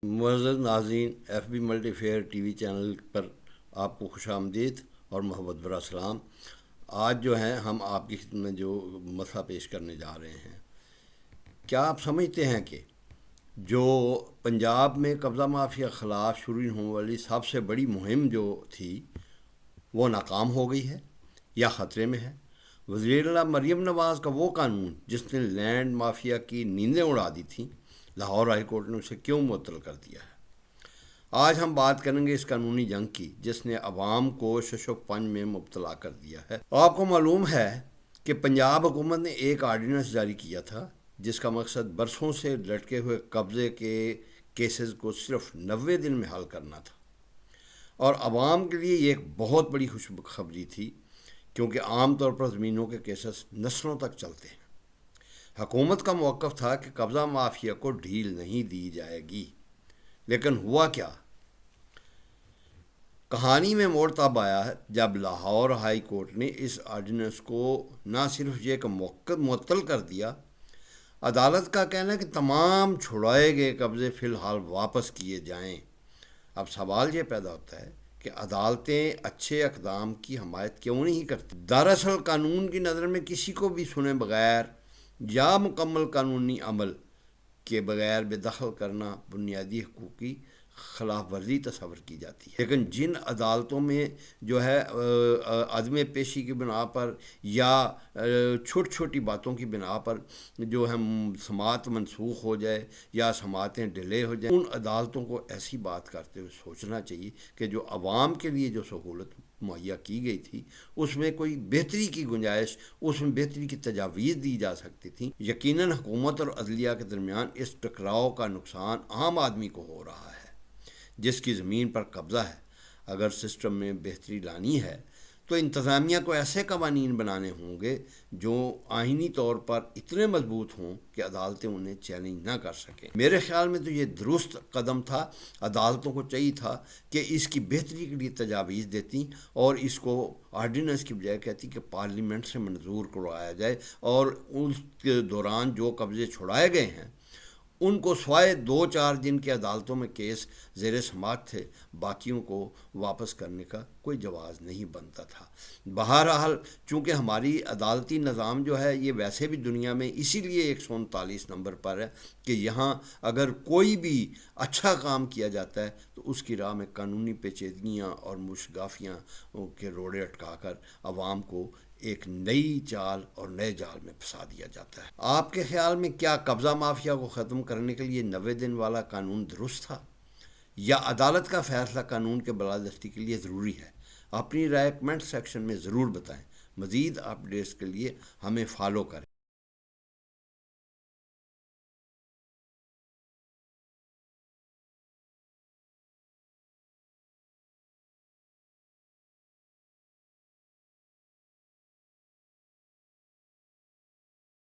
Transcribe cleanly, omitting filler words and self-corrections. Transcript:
معزز ناظرین، F B multi fair T V channel پر آپ کو خوش آمدید اور محبت برا سلام۔ آج جو ہے ہم آپ کی خدمت میں جو مسئلہ پیش کرنے جا رہے ہیں، کیا آپ سمجھتے ہیں کہ جو پنجاب میں قبضہ مافیا خلاف شروع ہونے والی سب سے بڑی مہم جو تھی وہ ناکام ہو گئی ہے یا خطرے میں ہے؟ وزیر اعلیٰ مریم نواز کا وہ قانون جس نے لینڈ مافیا کی نیندیں اڑا دی تھیں، لاہور ہائی کورٹ نے اسے کیوں معطل کر دیا ہے؟ آج ہم بات کریں گے اس قانونی جنگ کی جس نے عوام کو شش و پنج میں مبتلا کر دیا ہے۔ آپ کو معلوم ہے کہ پنجاب حکومت نے ایک آرڈیننس جاری کیا تھا جس کا مقصد برسوں سے لٹکے ہوئے قبضے کے کیسز کو صرف 90 دن میں حل کرنا تھا، اور عوام کے لیے یہ ایک بہت بڑی خوشخبری تھی، کیونکہ عام طور پر زمینوں کے کیسز نسلوں تک چلتے ہیں۔ حکومت کا موقف تھا کہ قبضہ مافیا کو ڈھیل نہیں دی جائے گی، لیکن ہوا کیا؟ کہانی میں موڑ تب آیا ہے جب لاہور ہائی کورٹ نے اس آرڈیننس کو نہ صرف یہ کہ معطل کر دیا، عدالت کا کہنا ہے کہ تمام چھڑائے گئے قبضے فی الحال واپس کیے جائیں۔ اب سوال یہ پیدا ہوتا ہے کہ عدالتیں اچھے اقدام کی حمایت کیوں نہیں کرتی؟ دراصل قانون کی نظر میں کسی کو بھی سنے بغیر یا مکمل قانونی عمل کے بغیر بے دخل کرنا بنیادی حقوقی خلاف ورزی تصور کی جاتی ہے، لیکن جن عدالتوں میں جو ہے عدم پیشی کی بنا پر یا چھوٹی چھوٹی باتوں کی بنا پر جو ہے سماعت منسوخ ہو جائے یا سماعتیں ڈیلے ہو جائیں، ان عدالتوں کو ایسی بات کرتے ہوئے سوچنا چاہیے کہ جو عوام کے لیے جو سہولت مہیا کی گئی تھی اس میں کوئی بہتری کی گنجائش، اس میں بہتری کی تجاویز دی جا سکتی تھیں۔ یقیناً حکومت اور عدلیہ کے درمیان اس ٹکراؤ کا نقصان عام آدمی کو ہو رہا ہے جس کی زمین پر قبضہ ہے۔ اگر سسٹم میں بہتری لانی ہے تو انتظامیہ کو ایسے قوانین بنانے ہوں گے جو آئینی طور پر اتنے مضبوط ہوں کہ عدالتیں انہیں چیلنج نہ کر سکیں۔ میرے خیال میں تو یہ درست قدم تھا۔ عدالتوں کو چاہیے تھا کہ اس کی بہتری کے لیے تجاویز دیتی اور اس کو آرڈیننس کی بجائے کہتی کہ پارلیمنٹ سے منظور کروایا جائے، اور اس کے دوران جو قبضے چھڑائے گئے ہیں ان کو سوائے 2-4 دن کے عدالتوں میں کیس زیر سماعت تھے، باقیوں کو واپس کرنے کا کوئی جواز نہیں بنتا تھا۔ بہرحال چونکہ ہماری عدالتی نظام جو ہے یہ ویسے بھی دنیا میں اسی لیے 139 نمبر پر ہے کہ یہاں اگر کوئی بھی اچھا کام کیا جاتا ہے تو اس کی راہ میں قانونی پیچیدگیاں اور مشگافیاں کے روڑے اٹکا کر عوام کو ایک نئی چال اور نئے جال میں پھنسا دیا جاتا ہے۔ آپ کے خیال میں کیا قبضہ مافیا کو ختم کرنے کے لیے 90 دن والا قانون درست تھا، یا عدالت کا فیصلہ قانون کے بالادستی کے لیے ضروری ہے؟ اپنی رائے کمنٹ سیکشن میں ضرور بتائیں۔ مزید اپڈیٹس کے لیے ہمیں فالو کریں۔